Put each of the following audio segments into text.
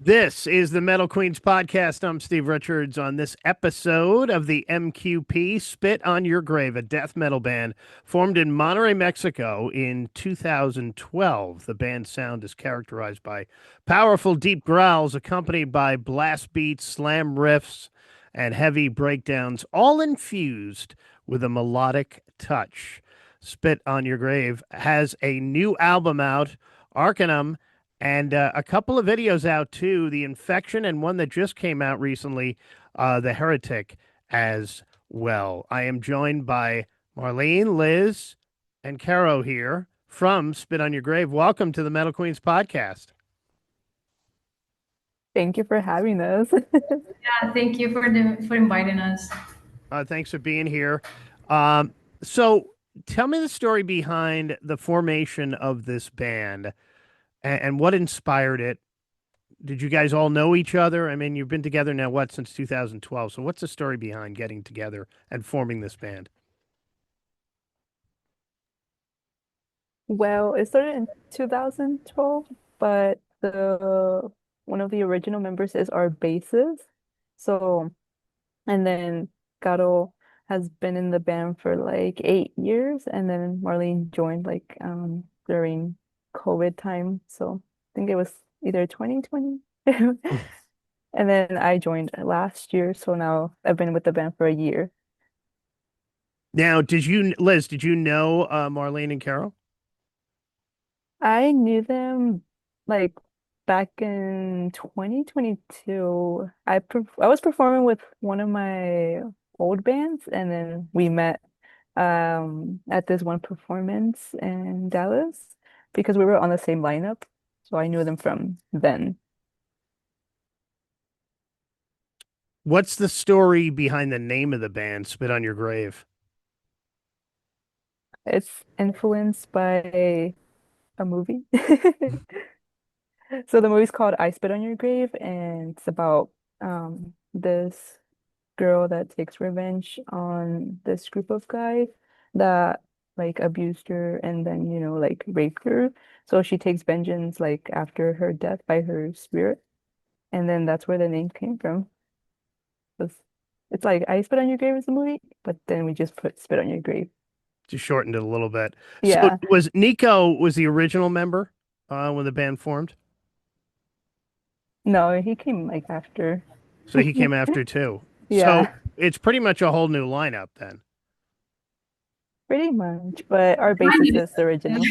This is the Metal Queens podcast. I'm Steve Richards. On this episode of the MQP, Spit on Your Grave, a death metal band formed in Monterrey, Mexico in 2012. The band's sound is characterized by powerful, deep growls accompanied by blast beats, slam riffs, and heavy breakdowns, all infused with a melodic touch. Spit on Your Grave has a new album out, Arkanum, and a couple of videos out too, The Infection and one that just came out recently, The Heretic as well. I am joined by Marlene, Liz, and Caro here from Spit on Your Grave. Welcome to the Metal Queens podcast. Thank you for having us. Yeah, thank you for inviting us. Thanks for being here. So tell me the story behind the formation of this band and what inspired it. Did you guys all know each other? I mean, you've been together now, what, since 2012. So what's the story behind getting together and forming this band? Well, it started in 2012, but the one of the original members is our bassist. So, and then Caro has been in the band for like 8 years, and then Marlene joined like during COVID time. So I think it was either 2020. And then I joined last year, so now I've been with the band for a year. Now, Liz, did you know Marlene and Carol? I knew them like back in 2022. I was performing with one of my old bands, and then we met at this one performance in Dallas because we were on the same lineup. So I knew them from then. What's the story behind the name of the band, Spit on Your Grave? It's influenced by a movie. So the movie's called I Spit on Your Grave, and it's about this girl that takes revenge on this group of guys that like abused her and then, like raped her. So she takes vengeance like after her death by her spirit. And then that's where the name came from. It's, it's like I Spit on Your Grave is the movie, but then we just put Spit on Your Grave. Just shortened it a little bit. So Yeah. was Nico was the original member when the band formed? No, he came like after. So he came after too. So Yeah, it's pretty much a whole new lineup then. pretty much. But our Kind bassist of. is the original.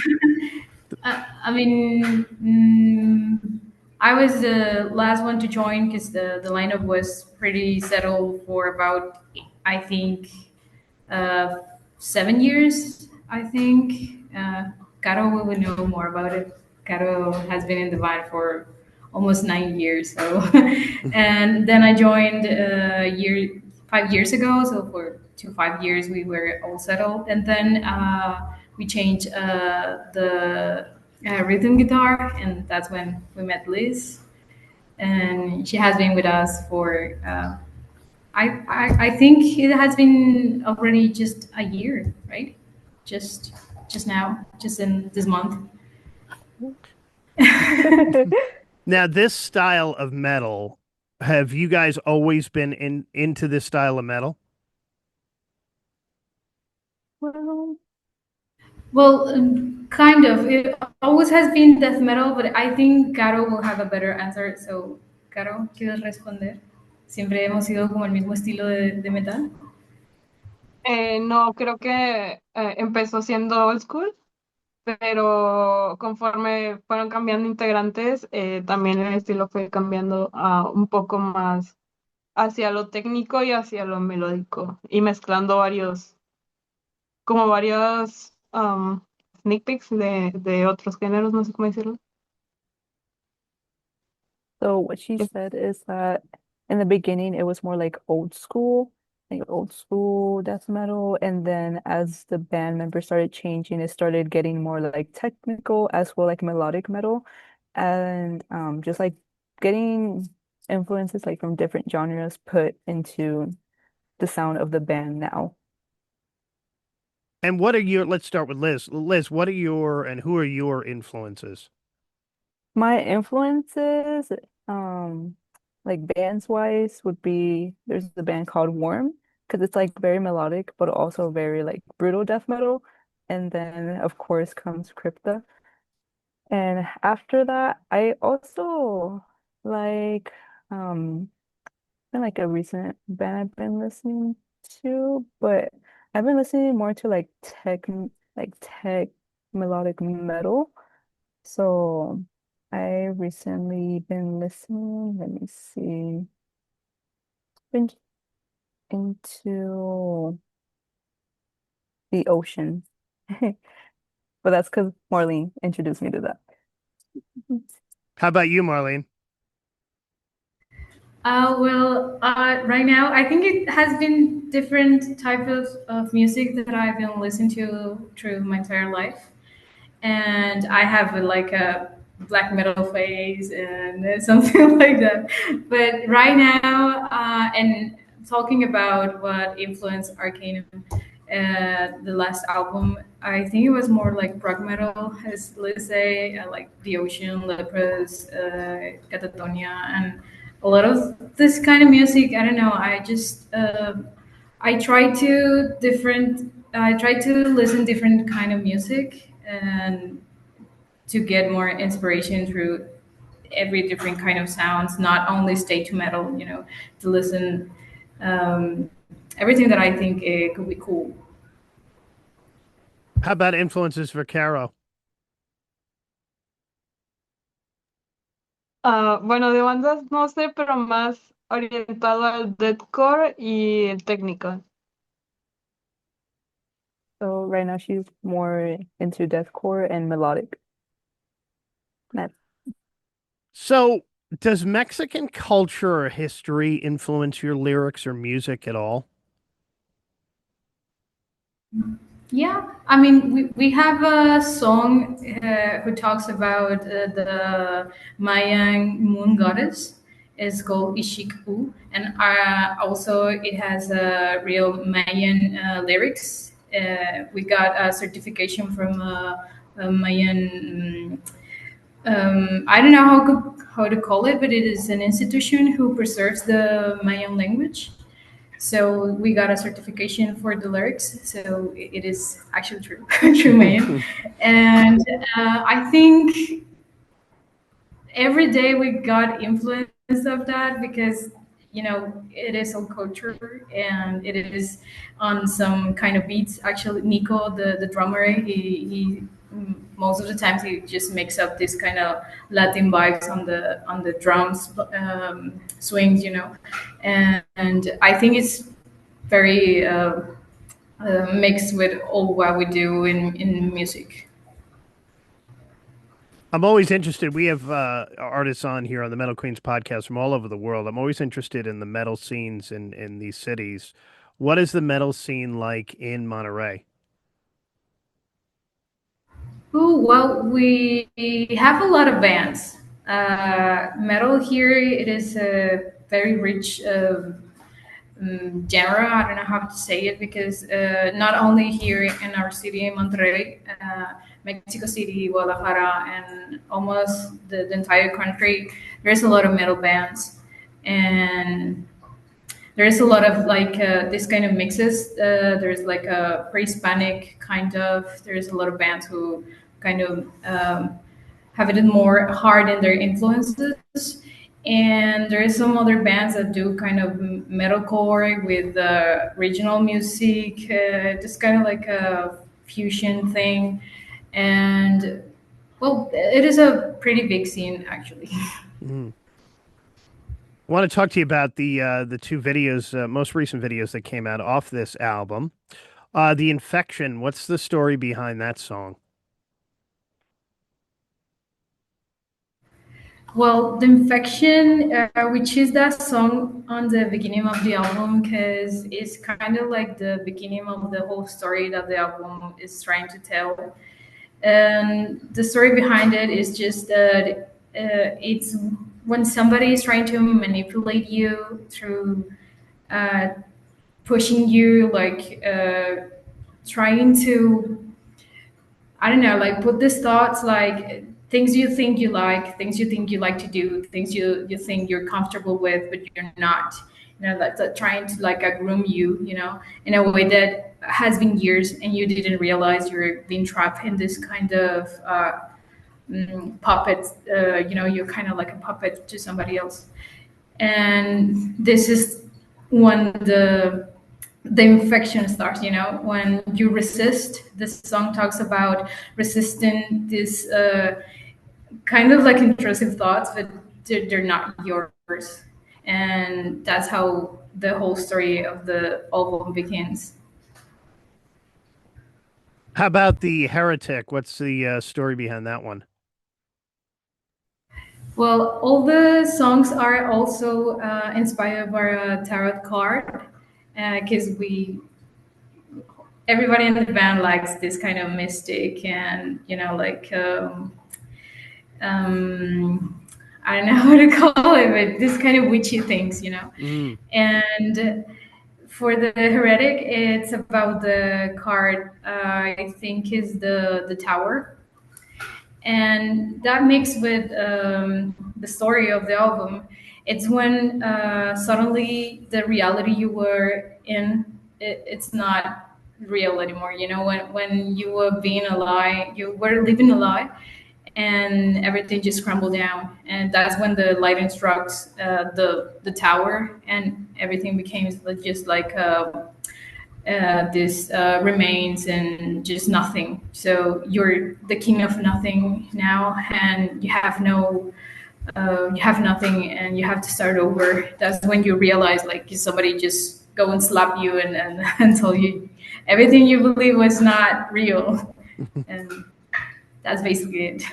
I mean, I was the last one to join because the lineup was pretty settled for about, I think, uh, 7 years. I think. Caro will know more about it. Caro has been in the band for almost 9 years. So, and then I joined 5 years ago. So for 5 years we were all settled, and then we changed the rhythm guitar, and that's when we met Liz, and she has been with us for. I think it has been already just a year, right? Just just now, just in this month. Now, this style of metal, have you guys always been into this style of metal? Well, Well, kind of. It always has been death metal, but I think Caro will have a better answer. So, Caro, ¿quieres responder? Siempre hemos sido como el mismo estilo de metal. No, creo que empezó siendo old school, pero conforme fueron cambiando integrantes, también el estilo fue cambiando a un poco más hacia lo técnico y hacia lo melódico, y mezclando varios sneak peeks de otros géneros, no sé cómo decirlo. so what she said is that in the beginning it was more like old school death metal, and then as the band members started changing, it started getting more like technical as well, like melodic metal, and just like getting influences like from different genres put into the sound of the band now. And what are your, let's start with Liz. Liz, and who are your influences? My influences, like bands wise would be there's a band called Worm because it's like very melodic but also very like brutal death metal. And then of course comes Crypta. And after that, I also like been like a recent band I've been listening to, but I've been listening more to like tech melodic metal. So I recently been listening, let me see, been into the ocean. But that's because Marlene introduced me to that. How about you, Marlene? Right now, I think it has been different type of music that I've been listening to through my entire life. And I have like a black metal phase and something like that. But right now, and talking about what influenced Arkanum, the last album, I think it was more like prog metal, as let's say, like The Ocean, Lepros, Catatonia, and a lot of this kind of music. I don't know. I try to listen different kind of music and to get more inspiration through every different kind of sounds, not only stay to metal, to listen um, everything that I think it could be cool. How about influences for Caro? Bueno, de bandas no sé, pero más orientado al deathcore y el técnico. So right now she's more into deathcore and melodic. That So, does Mexican culture or history influence your lyrics or music at all? Yeah, I mean, we have a song who talks about the Mayan moon goddess. It's called Ishik-U, and also it has real Mayan lyrics. We got a certification from a Mayan. I don't know how to call it, but it is an institution who preserves the Mayan language. So we got a certification for the lyrics. So it is actually true, true Mayan. And I think every day we got influence of that because it is on culture and it is on some kind of beats. Actually, Nico, the drummer, he most of the times he just makes up this kind of Latin vibes on the drums, swings, and I think it's very mixed with all what we do in music. I'm always interested. We have artists on here on the Metal Queens podcast from all over the world. I'm always interested in the metal scenes in these cities. What is the metal scene like in Monterrey? Oh, well, we have a lot of bands. Metal here, it is a very rich genre. I don't know how to say it because not only here in our city, Monterrey, Mexico City, Guadalajara, and almost the entire country, there's a lot of metal bands. And there's a lot of like this kind of mixes. There's like a pre-Hispanic kind of. There's a lot of bands who kind of have it more hard in their influences, and there is some other bands that do kind of metalcore with regional music, just kind of like a fusion thing, and well, it is a pretty big scene actually. Mm. I want to talk to you about the two videos, most recent videos that came out off this album. The Infection. What's the story behind that song? Well, The Infection, we choose that song on the beginning of the album because it's kind of like the beginning of the whole story that the album is trying to tell. And the story behind it is just that it's when somebody is trying to manipulate you through uh, pushing you, like trying to, I don't know, like put these thoughts like things you think you like, things you think you like to do, things you think you're comfortable with, but you're not. That trying to like groom you, in a way that has been years, and you didn't realize you're being trapped in this kind of puppet. You're kind of like a puppet to somebody else. And this is when the infection starts, when you resist. This song talks about resisting this kind of like intrusive thoughts, but they're not yours. And that's how the whole story of the album begins. How about the Heretic? What's the story behind that one? Well, all the songs are also inspired by a tarot card, because everybody in the band likes this kind of mystic and like um, I don't know how to call it, but this kind of witchy things, Mm. And for the heretic, it's about the card. I think is the tower, and that mixed with the story of the album. It's when suddenly the reality you were in, it's not real anymore. When you were being a lie, you were living a lie, and everything just crumbled down. And that's when the lightning struck the tower, and everything became just like this remains and just nothing. So you're the king of nothing now, and you have nothing, and you have to start over. That's when you realize, like, somebody just go and slap you and and tell you everything you believe was not real, and that's basically it.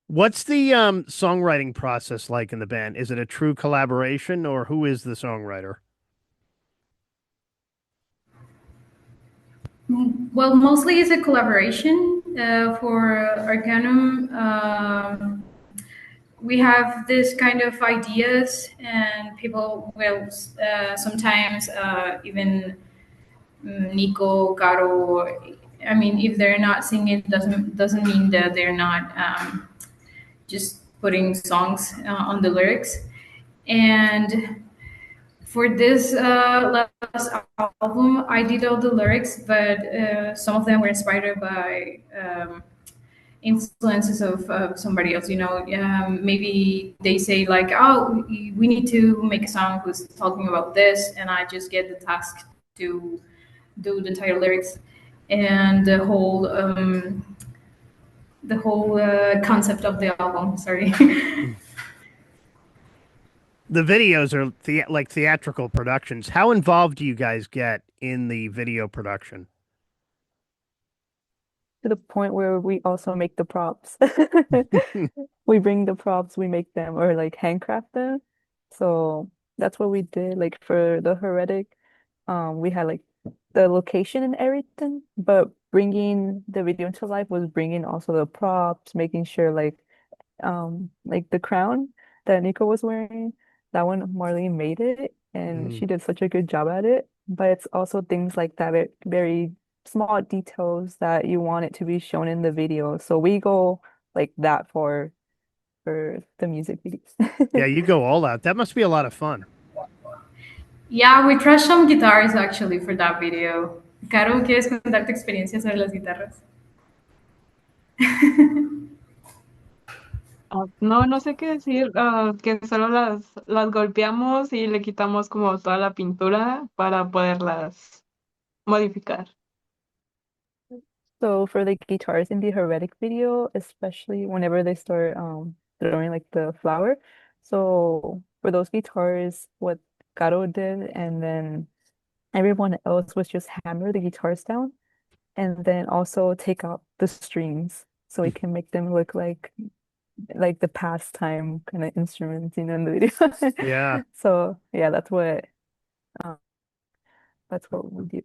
What's the songwriting process like in the band? Is it a true collaboration, or who is the songwriter? Well, mostly it's a collaboration. For Arkanum, we have this kind of ideas, and people will sometimes even Nico, Caro. I mean, if they're not singing, doesn't mean that they're not just putting songs on the lyrics. And for this last album, I did all the lyrics, but some of them were inspired by influences of somebody else. Maybe they say like, "Oh, we need to make a song who's talking about this," and I just get the task to do the entire lyrics and the whole concept of the album. Sorry. The videos are like theatrical productions. How involved do you guys get in the video production? To the point where we also make the props. We bring the props, we make them or like handcraft them. So that's what we did. Like for the heretic, we had like the location and everything, but bringing the video into life was bringing also the props, making sure like the crown that Nico was wearing, that one Marlene made it, and Mm. she did such a good job at it. But it's also things like that, very small details that you want it to be shown in the video. So we go like that for the music Yeah, videos. you go all out. That must be a lot of fun. Yeah, we trashed some guitars actually for that video. Caro, ¿quieres contar tu experiencia sobre las guitarras? No, no sé qué decir, que solo las golpeamos y le quitamos como toda la pintura para poderlas modificar. So for the guitars in the Heretic video, especially whenever they start throwing like the flower. So for those guitars, what Caro did, and then everyone else was just hammer the guitars down and then also take out the strings so we can make them look like the pastime kind of instruments, in the video. Yeah. So yeah, um, that's what we do.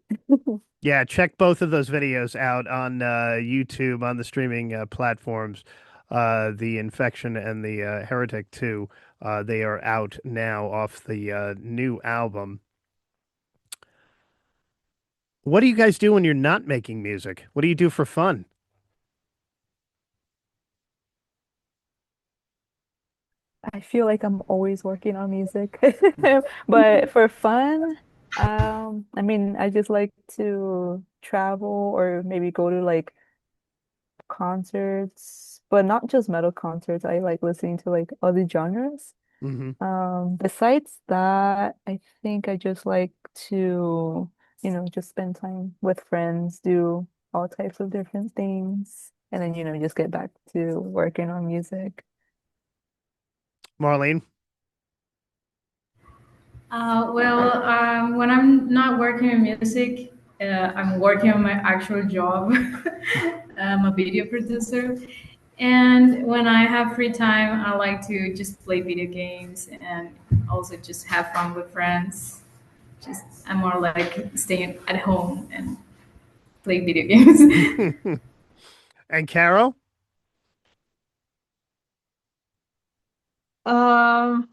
Yeah, check both of those videos out on YouTube on the streaming platforms. The Infection and the Heretic 2. They are out now off the new album. What do you guys do when you're not making music? What do you do for fun? I feel like I'm always working on music. But for fun, I mean, I just like to travel or maybe go to like concerts, but not just metal concerts. I like listening to like other genres. Hmm. Besides that, I think I just like to, just spend time with friends, do all types of different things, and then, just get back to working on music. Marlene? When I'm not working in music, I'm working on my actual job. I'm a video producer. And when I have free time, I like to just play video games and also just have fun with friends. Just I'm more like staying at home and play video games. And Carol? Ah,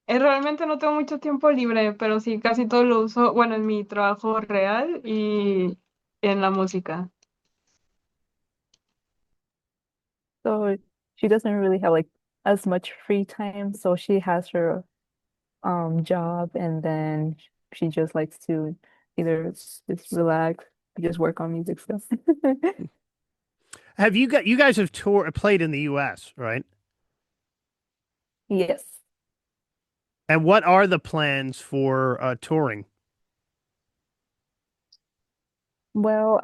realmente no tengo mucho tiempo libre, pero sí, casi todo lo uso, bueno, en mi trabajo real y en la música. So she doesn't really have like as much free time, so she has her job and then she just likes to either just relax, just work on music stuff. Have you guys have played in the US, right? Yes. And what are the plans for touring? Well,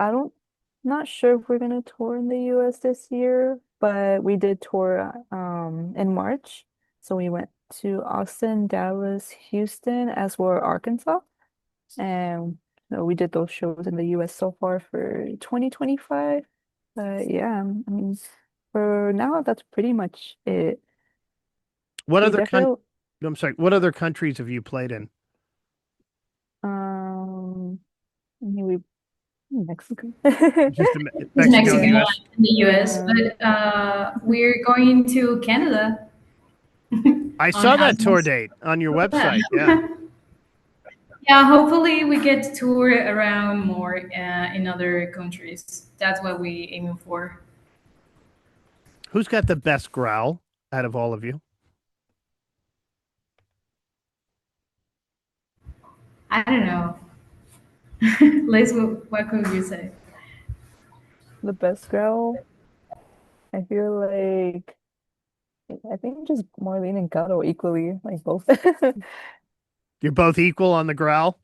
not sure if we're gonna tour in the US this year, but we did tour in March. So we went to Austin, Dallas, Houston, as well as Arkansas. And we did those shows in the US so far for 2025. But yeah, I mean, for now, that's pretty much it. What We other coun definitely, I'm sorry, what other countries have you played in? um, I mean, we Mexico. Just It's Mexico and the Mexico Yeah. US. and the US, Yeah. but we're going to Canada I on saw that tour August. date on your Yeah. website. Yeah. Yeah, hopefully we get to tour around more in other countries. That's what we aiming for. Who's got the best growl out of all of you? I don't know. Liz, what could you say? The best girl, I feel like I think just Marlene and Gato equally, like both. You're both equal on the growl?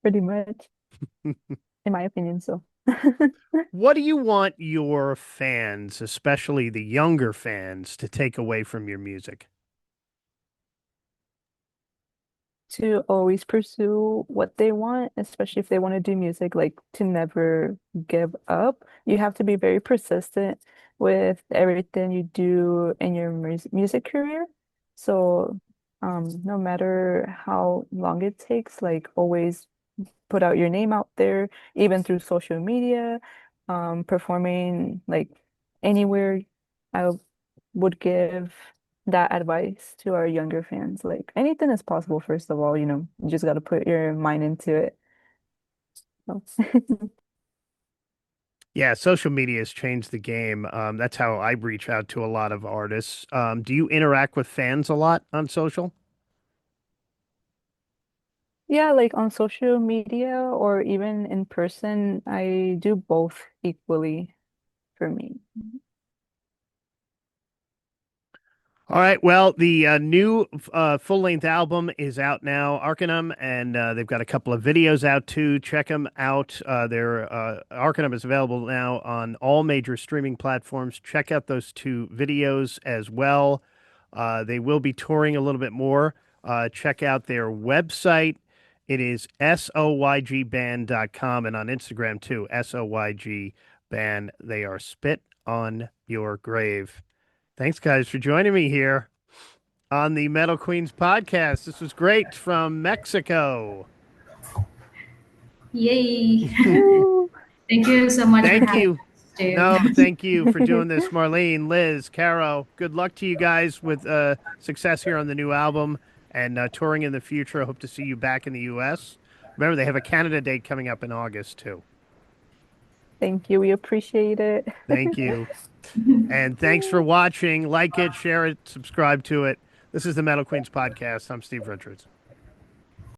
Pretty much, in my opinion. So What do you want your fans, especially the younger fans, to take away from your music? to always pursue what they want, especially if they want to do music, like to never give up. You have to be very persistent with everything you do in your music career. So, no matter how long it takes, like always put out your name out there, even through social media, performing like anywhere. I would give that advice to our younger fans. Like anything is possible, first of all, you just got to put your mind into it. So. Yeah, social media has changed the game. That's how I reach out to a lot of artists. Do you interact with fans a lot on social? Yeah, like on social media or even in person, I do both equally for me. All right. Well, the new full-length album is out now, Arkanum, and they've got a couple of videos out too. Check them out. Their Arkanum is available now on all major streaming platforms. Check out those two videos as well. They will be touring a little bit more. Check out their website. It is soygband.com and on Instagram too, SOYG band. They are spit on your grave. Thanks, guys, for joining me here on the Metal Queens podcast. This was great from Mexico. Yay! Woo! Thank you so much for Thank having you. us too. No, thank you for doing this, Marlene, Liz, Caro. Good luck to you guys with success here on the new album and touring in the future. I hope to see you back in the U.S. Remember, they have a Canada date coming up in August, too. Thank you. We appreciate it. Thank you. And thanks for watching. Like it, share it, subscribe to it. This is the Metal Queens podcast. I'm Steve Richards.